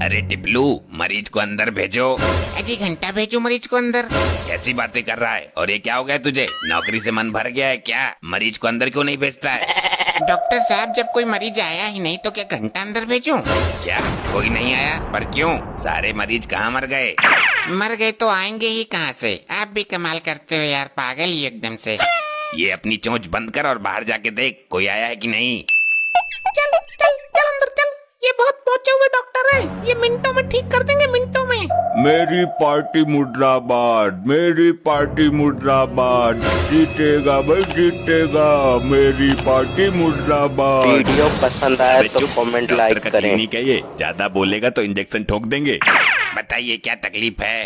अरे टिपलू, मरीज को अंदर भेजो। अजी घंटा भेजो मरीज को अंदर। कैसी बातें कर रहा है? और ये क्या हो गया तुझे? नौकरी से मन भर गया है क्या? मरीज को अंदर क्यों नहीं भेजता है? डॉक्टर साहब, जब कोई मरीज आया ही नहीं तो क्या घंटा अंदर भेजूं? क्या कोई नहीं आया? पर क्यों? सारे मरीज कहाँ मर गए? मर गए तो आएंगे ही कहाँ से? आप भी कमाल करते हो यार, पागल ही एकदम से। ये अपनी चोंच बंद कर और बाहर जाके देख कोई आया है कि नहीं। चल चल चल अंदर चल। ये बहुत पहुंचे हुए डॉक्टर है, ये मिनटों में ठीक कर देंगे, मिनटों में। मेरी पार्टी मुर्दाबाद, मेरी पार्टी मुर्दाबाद, जीतेगा भाई जीतेगा, मेरी पार्टी मुर्दाबाद। वीडियो पसंद आए अबे तो चुप, कमेंट डॉक्टर लाइक का करें। क्लिनिक है ये, ज्यादा बोलेगा तो इंजेक्शन ठोक देंगे। बताइए क्या तकलीफ है?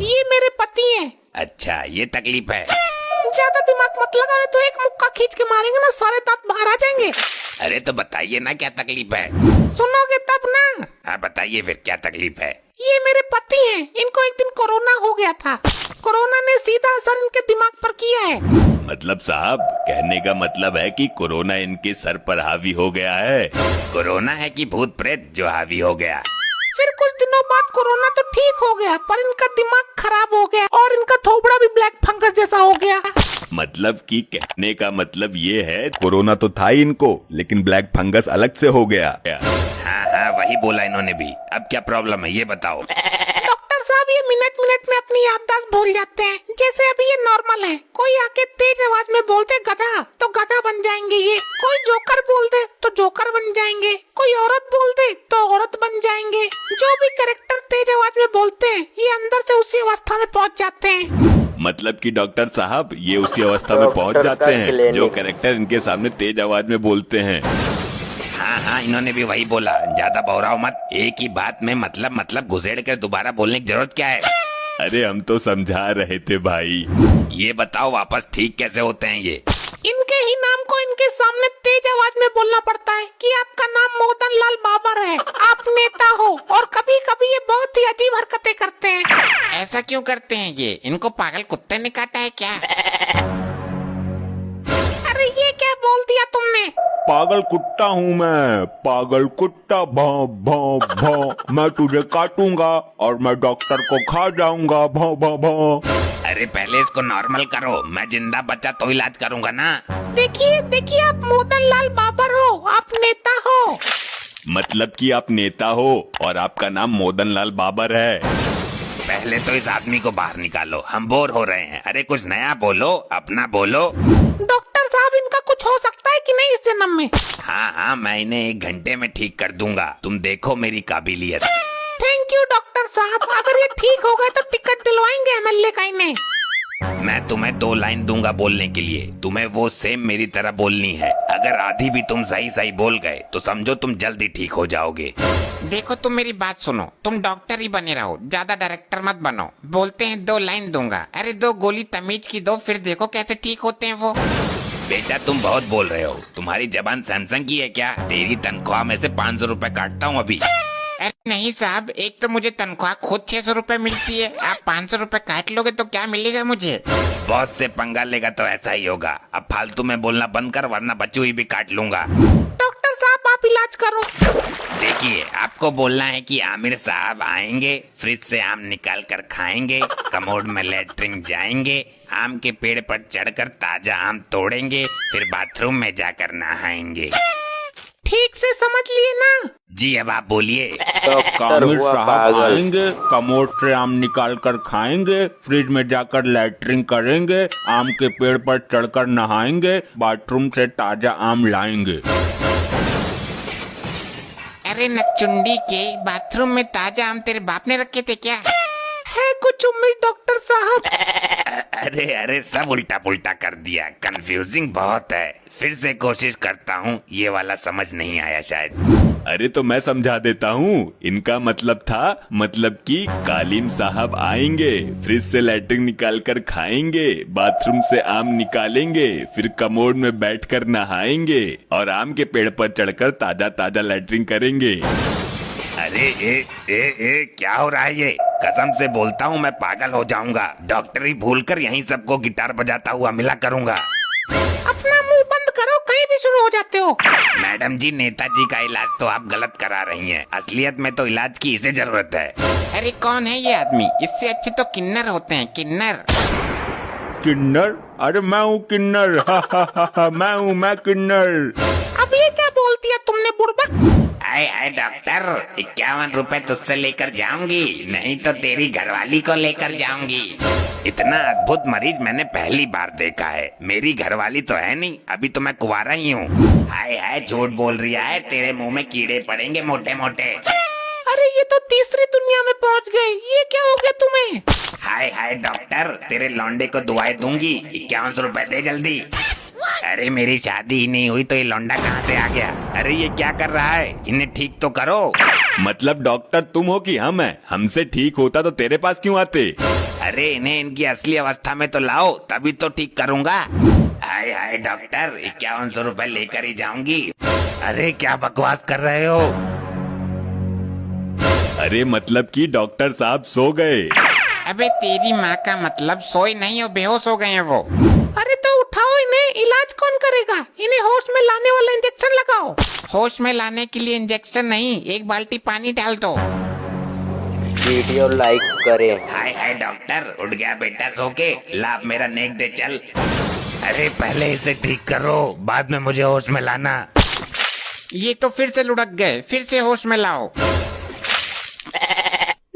ये मेरे पति हैं। अच्छा ये तकलीफ है। ज्यादा दिमाग मत लगा, नहीं तो एक मुक्का खींच के मारेंगे ना, सारे दांत बाहर आ जाएंगे। अरे तो बताइए ना क्या तकलीफ है। सुनोगे तब ना। हाँ बताइए फिर क्या तकलीफ है। ये मेरे पति हैं, इनको एक दिन कोरोना हो गया था। कोरोना ने सीधा असर इनके दिमाग पर किया है। मतलब साहब, कहने का मतलब है कि कोरोना इनके सर पर हावी हो गया है। कोरोना है कि भूत प्रेत जो हावी हो गया? फिर कुछ दिनों बाद कोरोना तो ठीक हो गया, पर इनका दिमाग खराब हो गया और इनका थोबड़ा भी ब्लैक फंगस जैसा हो गया। मतलब कि कहने का मतलब ये है कोरोना तो था ही इनको, लेकिन ब्लैक फंगस अलग से हो गया। हाँ हाँ वही बोला इन्होंने भी। अब क्या प्रॉब्लम है ये बताओ। डॉक्टर साहब, ये मिनट मिनट में अपनी याददाश्त भूल जाते हैं। जैसे अभी ये नॉर्मल है, कोई आके तेज आवाज में बोलते गधा तो गधा बन जाएंगे ये, कोई जोकर बोल दे तो जोकर बन जाएंगे, कोई औरत बोल दे तो औरत बन जाएंगे। जो भी कैरेक्टर तेज आवाज में बोलते हैं, ये अंदर से उसी अवस्था में पहुंच जाते हैं। मतलब कि डॉक्टर साहब ये उसी अवस्था में पहुंच डॉक्टर जाते का हैं क्लिनिक। जो कैरेक्टर इनके सामने तेज आवाज में बोलते हैं। हाँ हाँ इन्होंने भी वही बोला, ज्यादा बौराओ मत। एक ही बात में मतलब घुसेड़ कर दोबारा बोलने की जरूरत क्या है? अरे हम तो समझा रहे थे भाई। ये बताओ वापस ठीक कैसे होते हैं ये? इनके ही नाम को इनके सामने तेज आवाज में बोलना पड़ता है कि आपका नाम मोदन लाल बाबर है, आप नेता हो। और कभी कभी ये बहुत ही अजीब हरकतें करते हैं। ऐसा क्यों करते हैं ये? इनको पागल कुत्ते ने काटा है क्या? अरे ये क्या बोल दिया तुमने? पागल कुत्ता हूँ मैं, पागल कुत्ता। भौं भौं भौं, मैं तुझे काटूंगा और मैं डॉक्टर को खा जाऊंगा। भौं भौं भौं। अरे पहले इसको नॉर्मल करो, मैं जिंदा बचा तो इलाज करूंगा ना। देखिए देखिए, आप मोदन लाल बाबर हो, आप नेता हो। मतलब कि आप नेता हो और आपका नाम मोदन लाल बाबर है। पहले तो इस आदमी को बाहर निकालो, हम बोर हो रहे हैं। अरे कुछ नया बोलो, अपना बोलो। डॉक्टर साहब, इनका कुछ हो सकता है कि नहीं इस जन्म में? हाँ हाँ मैं इन्हें 1 घंटे में ठीक कर दूंगा, तुम देखो मेरी काबिलियत। थैंक यू डॉक्टर साहब। अगर ये ठीक हो गए तो टिकट दिलवाएंगे एमएलए का इन्हें। मैं तुम्हें 2 लाइन दूंगा बोलने के लिए, तुम्हें वो सेम मेरी तरह बोलनी है। अगर आधी भी तुम सही सही बोल गए तो समझो तुम जल्दी ठीक हो जाओगे। देखो तुम मेरी बात सुनो, तुम डॉक्टर ही बने रहो, ज्यादा डायरेक्टर मत बनो। बोलते हैं 2 लाइन दूंगा, अरे 2 गोली तमीज की दो, फिर देखो कैसे ठीक होते हैं वो। बेटा तुम बहुत बोल रहे हो, तुम्हारी जबान सैमसंग की है क्या? तेरी तनख्वाह में से 500 रुपए काटता हूँ अभी। अरे नहीं साहब, एक तो मुझे तनख्वाह खुद 600 रुपए मिलती है, आप 500 रुपए काट लोगे तो क्या मिलेगा मुझे? बहुत से पंगा लेगा तो ऐसा ही होगा। अब फालतू में बोलना बंद कर वरना बच्ची हुई भी काट लूंगा। डॉक्टर साहब आप इलाज करो। देखिए आपको बोलना है कि आमिर साहब आएंगे, फ्रिज से आम निकाल कर खाएंगे, कमोड में लेटरिन जाएंगे, आम के पेड़ पर चढ़कर ताजा आम तोड़ेंगे, फिर बाथरूम में जाकर नहाएंगे। ठीक से समझ लिए ना? जी अब आप बोलिए। डॉक्टर कामिल हुआ साहब पागल। आएंगे, कमोड से आम निकाल कर खाएंगे, फ्रिज में जाकर लैट्रिन करेंगे, आम के पेड़ पर चढ़कर नहाएंगे, बाथरूम से ताजा आम लाएंगे। अरे नचुंडी के, बाथरूम में ताजा आम तेरे बाप ने रखे थे क्या? है कुछ उम्मीद डॉक्टर साहब? अरे अरे सब उल्टा पुल्टा कर दिया, कंफ्यूजिंग बहुत है। फिर से कोशिश करता हूँ, ये वाला समझ नहीं आया शायद। अरे तो मैं समझा देता हूँ। इनका मतलब था, मतलब कि कालीम साहब आएंगे, फ्रिज से लैट्रिन निकाल कर खाएंगे, बाथरूम से आम निकालेंगे, फिर कमोड में बैठकर नहाएंगे और आम के पेड़ पर चढ़कर ताजा ताजा लैट्रिन करेंगे। अरे ए क्या हो रहा है ये? कसम से बोलता हूँ मैं पागल हो जाऊंगा। डॉक्टरी भूलकर यहीं सबको गिटार बजाता हुआ मिला करूंगा। अपना मुंह बंद करो, कहीं भी शुरू हो जाते हो। मैडम जी, नेताजी का इलाज तो आप गलत करा रही हैं। असलियत में तो इलाज की इसे जरूरत है। अरे कौन है ये आदमी? इससे अच्छे तो किन्नर होते हैं, किन्नर। किन्नर? अरे मैं हूँ किन्नर। मैं किन्नर। अब ये क्या बोल दिया तुमने बुड़बक? आए आए डॉक्टर, 51 रुपए तुझसे लेकर जाऊंगी, नहीं तो तेरी घरवाली को लेकर जाऊंगी। इतना अद्भुत मरीज मैंने पहली बार देखा है। मेरी घरवाली तो है नहीं, अभी तो मैं कुंवारा ही हूँ। हाय हाय, झूठ बोल रही है, तेरे मुंह में कीड़े पड़ेंगे मोटे मोटे। अरे ये तो तीसरी दुनिया में पहुंच गए, ये क्या हो गया तुम्हें? हाय हाय डॉक्टर, तेरे लौंडे को दुआएं दूंगी, 51 रुपए दे जल्दी। अरे मेरी शादी ही नहीं हुई तो ये लौंडा कहाँ से आ गया? अरे ये क्या कर रहा है? इन्हें ठीक तो करो। मतलब डॉक्टर तुम हो कि हम हैं? हमसे ठीक होता तो तेरे पास क्यों आते? अरे इन्हें इनकी असली अवस्था में तो लाओ, तभी तो ठीक करूंगा। हाय हाय डॉक्टर, 5100 रुपए लेकर ही जाऊंगी। अरे क्या बकवास कर रहे हो? अरे मतलब कि डॉक्टर साहब सो गए। अबे तेरी माँ का मतलब सोए नहीं हो, बेहोश हो गए हैं वो। अरे तो उठाओ इन्हें, इलाज कौन करेगा? इन्हें होश में लाने वाला इंजेक्शन लगाओ। होश में लाने के लिए इंजेक्शन नहीं, एक बाल्टी पानी डाल दो। वीडियो लाइक करें। हाय हाय डॉक्टर, उठ गया बेटा सो के? लाभ मेरा नेक दे चल। अरे पहले इसे ठीक करो, बाद में मुझे होश में लाना। ये तो फिर से लुढ़क गए, फिर से होश में लाओ।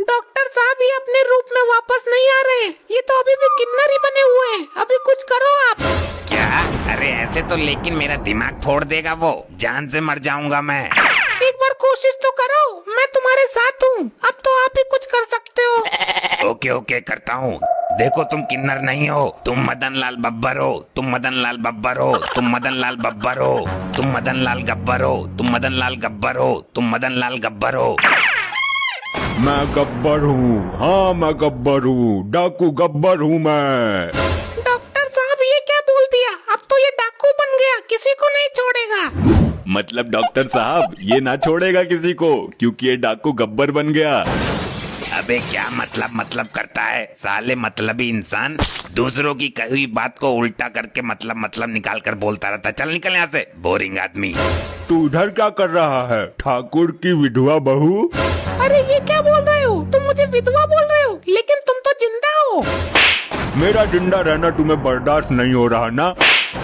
डॉक्टर साहब ये अपने रूप में वापस नहीं आ रहे, ये तो अभी भी किन्नर ही बने हुए हैं। अभी कुछ करो आप। क्या? अरे ऐसे तो लेकिन मेरा दिमाग फोड़ देगा वो, जान से मर जाऊंगा मैं। एक बार कोशिश तो करो, मैं तुम्हारे साथ हूँ। अब तो आप ही कुछ कर सकते हो। ओके ओके करता हूँ। देखो तुम किन्नर नहीं हो, तुम मदन लाल बब्बर हो, तुम मदन लाल बब्बर हो, तुम मदन लाल बब्बर हो, तुम मदन लाल गब्बर हो, तुम मदन लाल गब्बर हो, तुम मदन लाल गब्बर हो। मैं गब्बर हूँ, हाँ मैं गब्बर हूँ, डाकू गब्बर हूँ मैं। डॉक्टर साहब ये क्या बोल दिया? अब तो ये डाकू बन गया, किसी को नहीं छोड़ेगा। मतलब डॉक्टर साहब ये ना छोड़ेगा किसी को, क्योंकि ये डाकू गब्बर बन गया। अबे क्या मतलब करता है साले मतलबी इंसान। दूसरों की कही हुई बात को उल्टा करके मतलब निकाल कर बोलता रहता। चल निकल यहाँ से, बोरिंग आदमी। तू इधर क्या कर रहा है, ठाकुर की विधवा बहू? अरे ये क्या बोल रहे हो? तुम मुझे विधवा बोल रहे हो, लेकिन तुम तो जिंदा हो। मेरा जिंदा रहना तुम्हें बर्दाश्त नहीं हो रहा ना?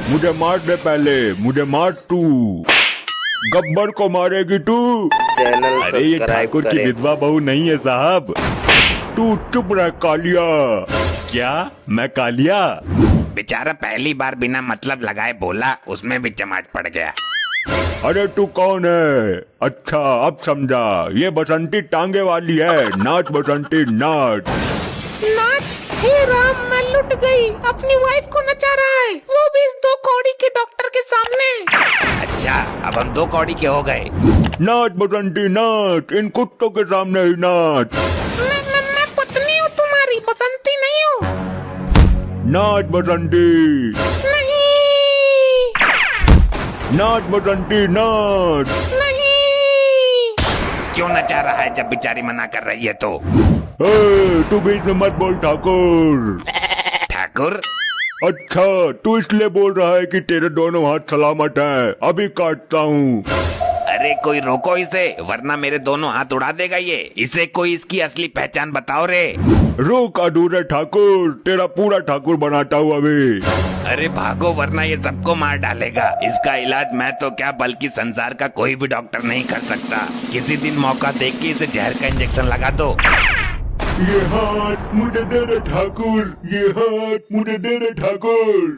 मुझे मार दे पहले, मुझे मार तू। गब्बर को मारेगी तू? चैनल अरे ये सब्सक्राइब ठाकुर की करें। विधवा बहू नहीं है साहब। तू चुप रह कालिया। क्या मैं कालिया? बेचारा पहली बार बिना मतलब लगाए बोला, उसमें भी चमाट पड़ गया। अरे तू कौन है? अच्छा अब समझा, ये बसंती टांगे वाली है। नाच बसंती नाच। नाच? हे राम, मैं लुट गई। अपनी वाइफ को नचा रहा है, वो भी इस 2 कौड़ी के डॉक्टर के सामने। अच्छा अब हम 2 कौड़ी के हो गए। नाच बसंती नाच, इन कुत्तोके सामने ही नाच। मैं पत्नी हूँ तुम्हारी, बसंती नहीं हूँ। नाच बसंती, नहीं नाच बसंती नाच। नहीं। क्यों नचा रहा है जब बेचारी मना कर रही है तो? ए, तू बीच में मत बोल ठाकुर। ठाकुर? अच्छा तू इसलिए बोल रहा है कि तेरे दोनों हाथ सलामत हैं। अभी काटता हूँ। अरे कोई रोको इसे, वरना मेरे दोनों हाथ उड़ा देगा ये। इसे कोई इसकी असली पहचान बताओ रे। रुक अधूरे ठाकुर, तेरा पूरा ठाकुर बनाता हूँ अभी। अरे भागो, वरना ये सबको मार डालेगा। इसका इलाज मैं तो क्या बल्कि संसार का कोई भी डॉक्टर नहीं कर सकता। किसी दिन मौका देख के इसे जहर का इंजेक्शन लगा दो। ये हाथ मुझे दे रे ठाकुर, ये हाथ मुझे दे रे ठाकुर।